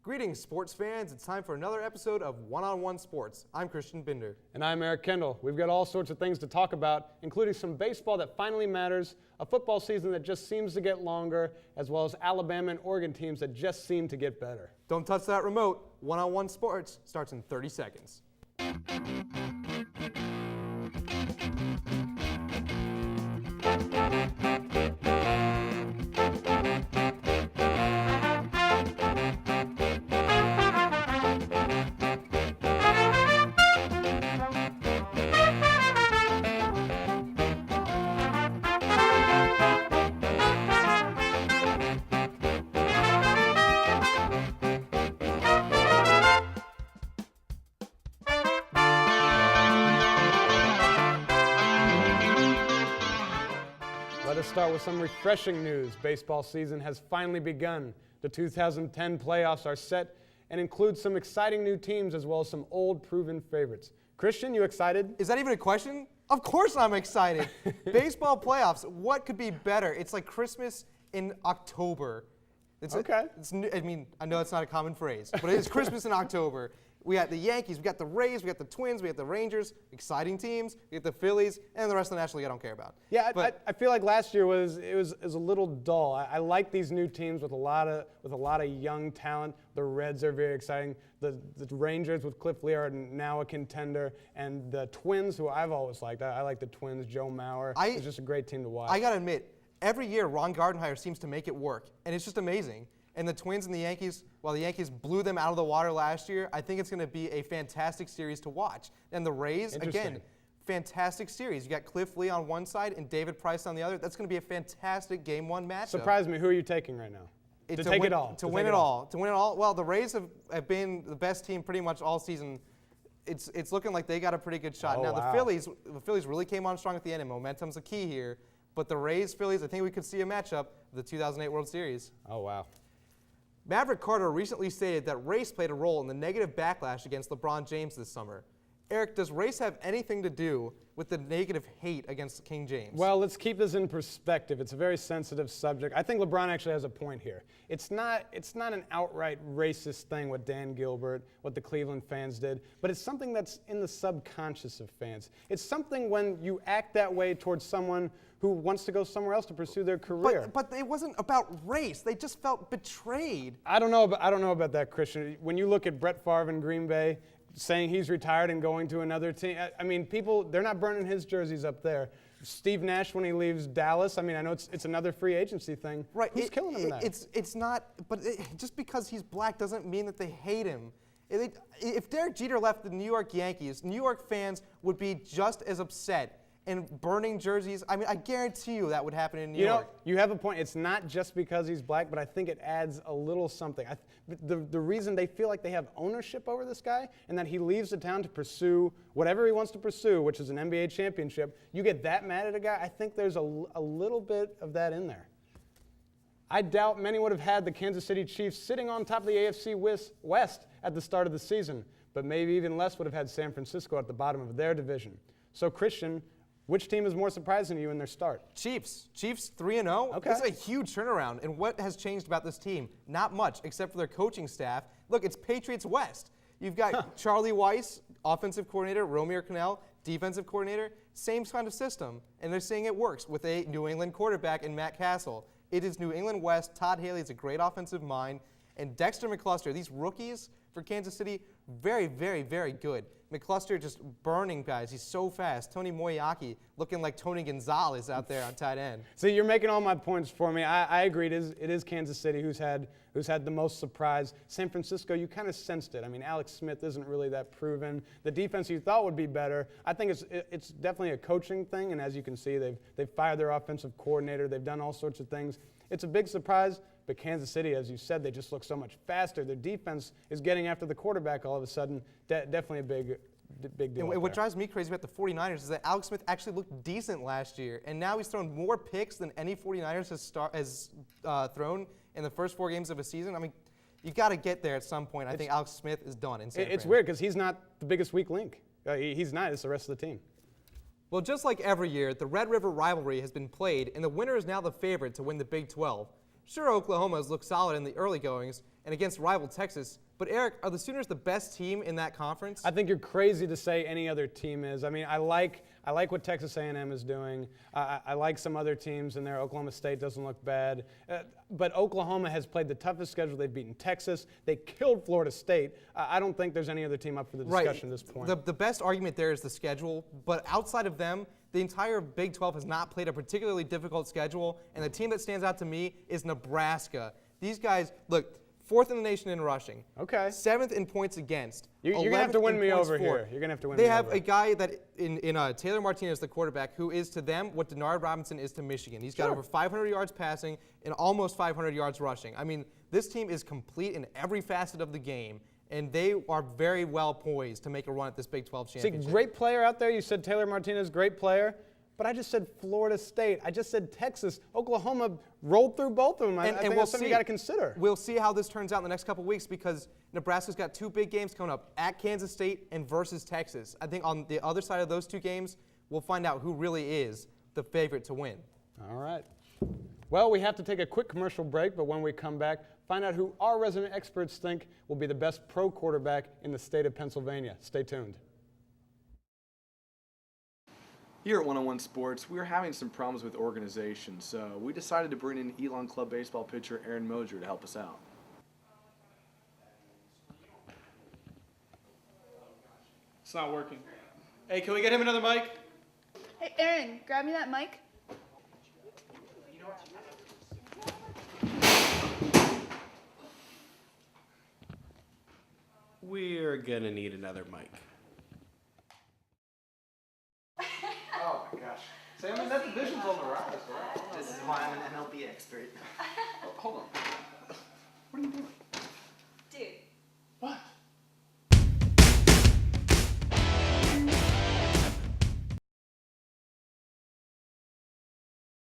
Greetings, sports fans. It's time for another episode of One-on-One Sports. I'm Christian Binder. And I'm Eric Kendall. We've got all sorts of things to talk about, including some baseball that finally matters, a football season that just seems to get longer, as well as Alabama and Oregon teams that just seem to get better. Don't touch that remote. One-on-One Sports starts in 30 seconds. Let us start with some refreshing news. Baseball season has finally begun. The 2010 playoffs are set and include some exciting new teams as well as some old proven favorites. Christian, you excited? Is that even a question? Of course I'm excited. Baseball playoffs, what could be better? It's like Christmas in October. Okay. I know it's not a common phrase, but it's Christmas in October. We got the Yankees, we got the Rays, we got the Twins, we got the Rangers, exciting teams. We got the Phillies, and the rest of the National League I don't care about. Yeah, but I feel like last year was a little dull. I like these new teams with a lot of young talent. The Reds are very exciting. The Rangers with Cliff Lee are now a contender, and the Twins, who I've always liked. I like the Twins. Joe Mauer. It's just a great team to watch. I gotta admit, every year Ron Gardenhire seems to make it work, and it's just amazing. And the Twins and the Yankees, while the Yankees blew them out of the water last year, I think it's going to be a fantastic series to watch. And the Rays, again, fantastic series. You got Cliff Lee on one side and David Price on the other. That's going to be a fantastic Game 1 matchup. Surprise me. Who are you taking right now? To win it all. To win it all. Well, the Rays have been the best team pretty much all season. It's looking like they got a pretty good shot. Now, wow. the Phillies really came on strong at the end, and momentum's the key here. But the Rays-Phillies, I think we could see a matchup of the 2008 World Series. Oh, wow. Maverick Carter recently stated that race played a role in the negative backlash against LeBron James this summer. Eric, does race have anything to do with the negative hate against King James? Well, let's keep this in perspective. It's a very sensitive subject. I think LeBron actually has a point here. It's not an outright racist thing what Dan Gilbert, what the Cleveland fans did, but it's something that's in the subconscious of fans. It's something when you act that way towards someone who wants to go somewhere else to pursue their career. But it wasn't about race. They just felt betrayed. I don't know about that, Christian. When you look at Brett Favre in Green Bay, saying he's retired and going to another team. I mean, people, they're not burning his jerseys up there. Steve Nash, when he leaves Dallas, I mean, I know it's another free agency thing. Right. Who's killing him that? It's not, but just because he's black doesn't mean that they hate him. If Derek Jeter left the New York Yankees, New York fans would be just as upset and burning jerseys. I mean, I guarantee you that would happen in New York. You have a point. It's not just because he's black, but I think it adds a little something. The reason they feel like they have ownership over this guy and that he leaves the town to pursue whatever he wants to pursue, which is an NBA championship, you get that mad at a guy, I think there's a little bit of that in there. I doubt many would have had the Kansas City Chiefs sitting on top of the AFC West at the start of the season, but maybe even less would have had San Francisco at the bottom of their division. So, Christian, which team is more surprising to you in their start? Chiefs. Chiefs 3-0. Okay. That's a huge turnaround. And what has changed about this team? Not much, except for their coaching staff. Look, it's Patriots West. You've got Charlie Weiss, offensive coordinator, Romeo Crennel, defensive coordinator. Same kind of system. And they're saying it works with a New England quarterback in Matt Castle. It is New England West. Todd Haley is a great offensive mind. And Dexter McCluster, these rookies for Kansas City, very, very, very good. McCluster just burning guys. He's so fast. Tony Moyaki looking like Tony Gonzalez out there on tight end. See, you're making all my points for me. I agree. It is Kansas City who's had the most surprise. San Francisco, you kind of sensed it. I mean, Alex Smith isn't really that proven. The defense you thought would be better. I think it's definitely a coaching thing, and as you can see, they've fired their offensive coordinator. They've done all sorts of things. It's a big surprise, but Kansas City, as you said, they just look so much faster. Their defense is getting after the quarterback all of a sudden. Definitely a big deal. And what drives me crazy about the 49ers is that Alex Smith actually looked decent last year, and now he's thrown more picks than any 49ers has thrown in the first 4 games of a season. I mean, you got to get there at some point. I think Alex Smith is done in San Fran. It's weird because he's not the biggest weak link. He's not. It's the rest of the team. Well, just like every year, the Red River rivalry has been played, and the winner is now the favorite to win the Big 12. Sure, Oklahoma has looked solid in the early goings, and against rival Texas. But Eric, are the Sooners the best team in that conference? I think you're crazy to say any other team is. I mean, I like what Texas A&M is doing. I like some other teams in there. Oklahoma State doesn't look bad. But Oklahoma has played the toughest schedule. They've beaten Texas. They killed Florida State. I don't think there's any other team up for the discussion at this point. The best argument there is the schedule. But outside of them, the entire Big 12 has not played a particularly difficult schedule. And the team that stands out to me is Nebraska. These guys, look, 4th in the nation in rushing. Okay. 7th in points against. You're going to have to win me over here. You're going to have to win me over. They have a guy that in Taylor Martinez, the quarterback, who is to them what Denard Robinson is to Michigan. He's got over 500 yards passing and almost 500 yards rushing. I mean, this team is complete in every facet of the game, and they are very well poised to make a run at this Big 12 championship. See, great player out there. You said Taylor Martinez, great player. But I just said Florida State. I just said Texas. Oklahoma rolled through both of them. I think that's something you got to consider. We'll see how this turns out in the next couple of weeks because Nebraska's got 2 big games coming up, at Kansas State and versus Texas. I think on the other side of those 2 games, we'll find out who really is the favorite to win. All right. Well, we have to take a quick commercial break, but when we come back, find out who our resident experts think will be the best pro quarterback in the state of Pennsylvania. Stay tuned. Here at 101 Sports, we were having some problems with organization, so we decided to bring in Elon Club baseball pitcher Aaron Mosier to help us out. It's not working. Hey, can we get him another mic? Hey, Aaron, grab me that mic. We're gonna need another mic.